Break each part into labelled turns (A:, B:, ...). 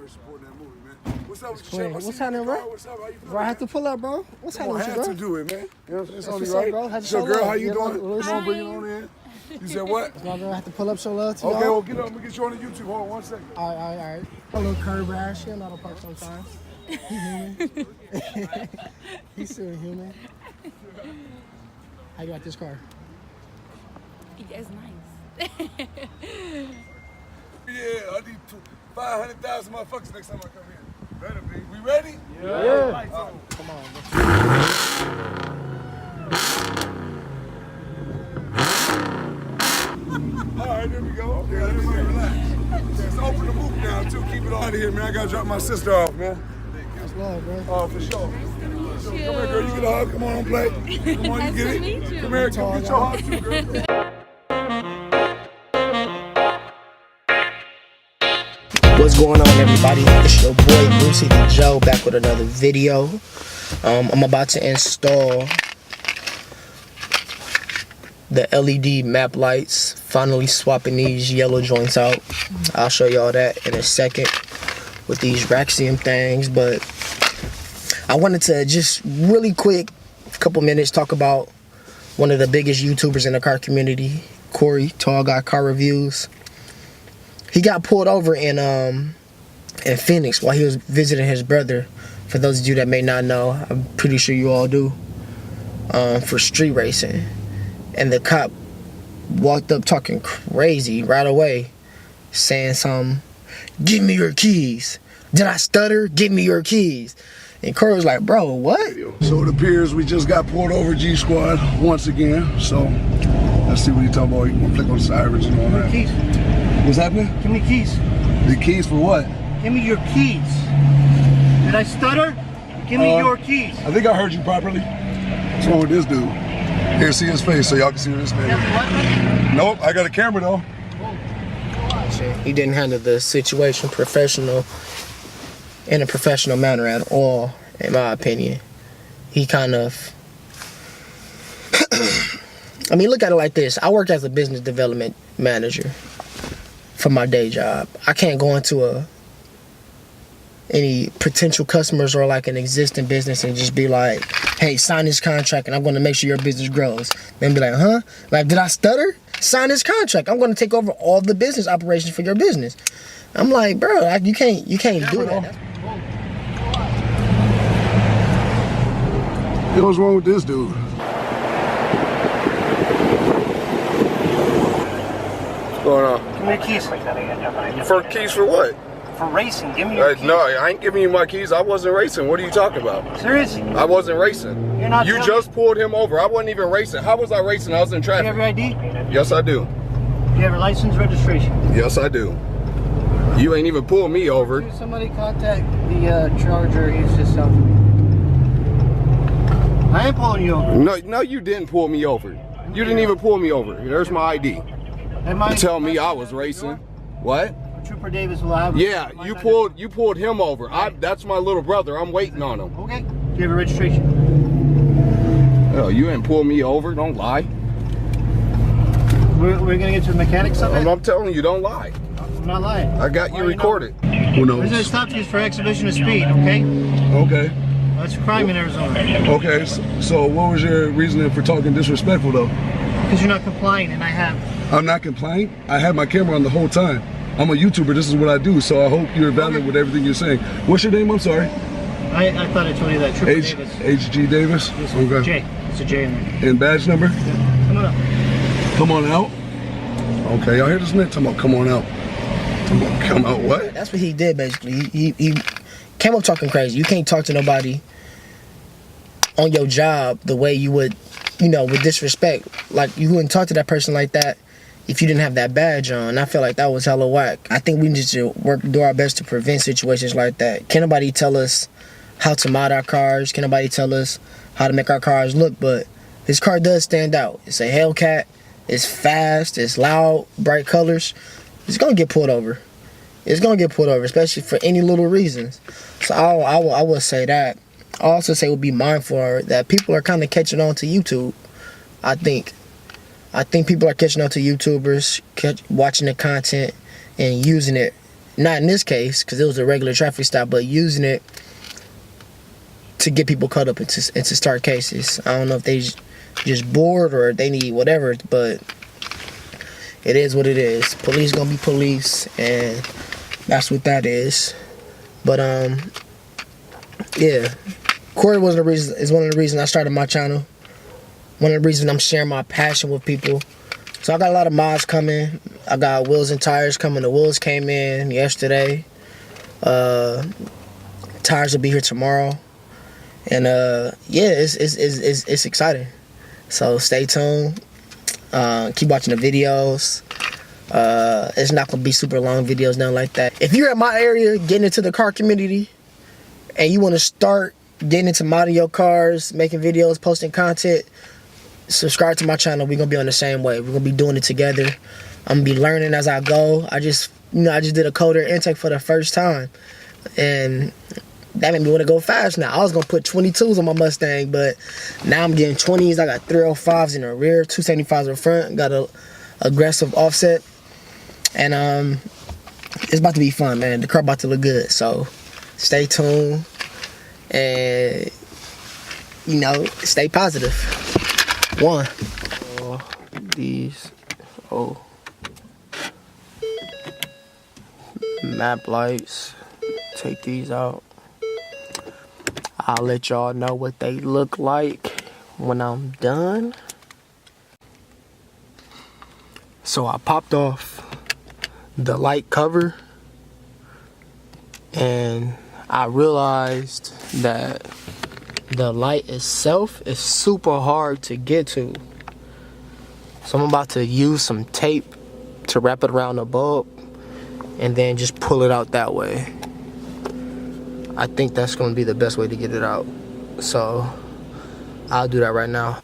A: there supporting that movie, man. What's up with your
B: What's happening, bro?
A: What's up? How you feeling?
B: Bro, I have to pull up, bro. What's happening with you, bro?
A: I have to do it, man. You know what I'm saying? It's only
B: what's
A: right.
B: up, bro. Have
A: So, girl, how you doing?
B: Come
A: on, bring it on in. You said what?
B: It's my girl. I have to pull up, show love to y'all.
A: Okay, well, get up. I'm going to get you on the YouTube. Hold on 1 second.
B: All right. A little curb rash. He a lot of park sometimes. He's human. He's still human. How you got this car?
C: It's nice.
A: Yeah, I need 500,000 motherfuckers next time I come here. Better be. We ready?
B: Yeah. Come on,
A: All right, there we go. Okay, everybody relax. Let's open the booth now, too. Keep it out of here, man. I got to drop my sister off, man.
B: That's love, bro.
A: Oh, for sure. Come here, girl. You get a hug. Come on, play. Come on, you get it. Come here, come get your hug, too, girl.
D: What's going on, everybody? It's your boy Brucey the Joe back with another video. I'm about to install the LED map lights. Finally swapping these yellow joints out. I'll show y'all that in a second with these Raxium things. But I wanted to just really quick, a couple minutes, talk about one of the biggest YouTubers in the car community, Corey, Tallguy Car Reviews. He got pulled over in Phoenix while he was visiting his brother. For those of you that may not know, I'm pretty sure you all do, for street racing. And the cop walked up talking crazy right away, saying something, "Give me your keys. Did I stutter? Give me your keys." And Corey was like, "Bro, what?"
A: So it appears we just got pulled over, G Squad, once again. So let's see what you talking about. You want to click on the sirens and all that.
E: Keys.
A: What's happening?
E: Give me keys.
A: The keys for what?
E: Give me your keys. Did I stutter? Give me your keys.
A: I think I heard you properly. What's wrong with this dude? Here, see his face so y'all can see this man. Nope, I got a camera though.
D: He didn't handle the situation in a professional manner at all, in my opinion. He kind of, I mean, look at it like this. I work as a business development manager for my day job. I can't go into any potential customers or like an existing business and just be like, "Hey, sign this contract and I'm going to make sure your business grows." Then be like, "Huh? Like, did I stutter? Sign this contract. I'm going to take over all the business operations for your business." I'm like, bro, like, you can't do that.
A: What's wrong with this dude? What's going on?
E: Give me your keys.
A: For keys for what?
E: For racing. Give me your keys.
A: No, I ain't giving you my keys. I wasn't racing. What are you talking about?
E: Seriously?
A: I wasn't racing.
E: You're not.
A: You just pulled him over. I wasn't even racing. How was I racing? I was in
E: Do you
A: traffic.
E: have your ID?
A: Yes, I do.
E: Do you have your license registration?
A: Yes, I do. You ain't even pulled me over.
E: Did somebody contact the charger? He's just self. I ain't pulling you over.
A: No, you didn't pull me over. You didn't even pull me over. There's my ID. Tell me I was racing. What?
E: Trooper Davis will have.
A: Yeah, you pulled him over. That's my little brother. I'm waiting on him.
E: Okay. Do you have a registration?
A: Oh, you ain't pull me over. Don't lie.
E: We're gonna get to the mechanics of it.
A: I'm telling you, don't lie.
E: I'm not lying.
A: I got you recorded. Who knows?
E: We're gonna stop you for exhibition of speed. Okay.
A: Okay.
E: That's a crime in Arizona.
A: Okay. So what was your reasoning for talking disrespectful though?
E: Because you're not complying, and I have.
A: I'm not complying. I had my camera on the whole time. I'm a YouTuber. This is what I do. So I hope you're valid with everything you're saying. What's your name? I'm sorry.
E: I thought I told you that. Trooper Davis.
A: H.G. Davis?
E: Yes,
A: okay.
E: J. It's a J in there.
A: And badge number?
E: Yeah. Come on up.
A: Come on out? Okay, y'all hear this man? Talking about come on out. Talking about come out what?
D: That's what he did, basically. He came up talking crazy. You can't talk to nobody on your job the way you would, with disrespect. Like, you wouldn't talk to that person like that if you didn't have that badge on. I feel like that was hella whack. I think we need to do our best to prevent situations like that. Can't nobody tell us how to mod our cars. Can't nobody tell us how to make our cars look, but this car does stand out. It's a Hellcat. It's fast. It's loud, bright colors. It's gonna get pulled over. It's gonna get pulled over, especially for any little reasons. So I will say that. I also say we'll be mindful that people are kind of catching on to YouTube. I think people are catching on to YouTubers, watching the content and using it not in this case, because it was a regular traffic stop, but using it to get people caught up into start cases. I don't know if they just bored or they need whatever, but it is what it is. Police gonna be police, and that's what that is. But yeah, Corey is one of the reasons I started my channel. One of the reasons I'm sharing my passion with people. So I got a lot of mods coming. I got wheels and tires coming. The wheels came in yesterday. Tires will be here tomorrow. And yeah, it's exciting. So stay tuned. Keep watching the videos. It's not gonna be super long videos, nothing like that. If you're in my area getting into the car community and you want to start getting into modding your cars, making videos, posting content, subscribe to my channel. We're gonna be on the same way. We're gonna be doing it together. I'm gonna be learning as I go. I just did a coder intake for the first time, and that made me want to go fast now. I was gonna put 22s on my Mustang, but now I'm getting 20s. I got 305s in the rear, 275s in the front. Got a aggressive offset, and it's about to be fun, man. The car about to look good. So stay tuned, and stay positive. These map lights, take these out. I'll let y'all know what they look like when I'm done. So I popped off the light cover, and I realized that the light itself is super hard to get to. So I'm about to use some tape to wrap it around the bulb and then just pull it out that way. I think that's going to be the best way to get it out. So I'll do that right now.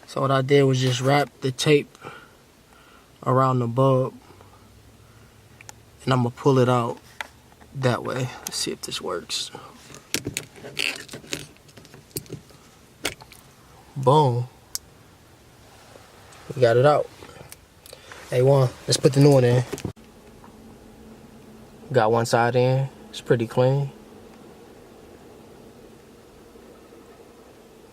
D: So what I did was just wrap the tape around the bulb, and I'm gonna pull it out that way. Let's see if this works. Boom. We got it out. A1. Let's put the new one in. Got one side in. It's pretty clean.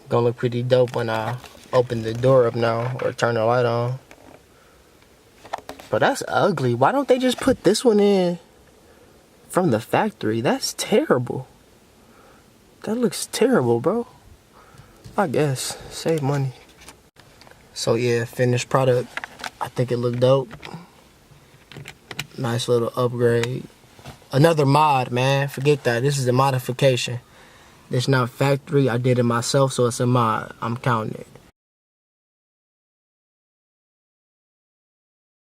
D: Gonna look pretty dope when I open the door up now or turn the light on. But that's ugly. Why don't they just put this one in from the factory? That's terrible. That looks terrible, bro. I guess save money. So yeah, finished product. I think it looked dope. Nice little upgrade. Another mod, man. Forget that. This is a modification. It's not factory. I did it myself, so it's a mod. I'm counting it.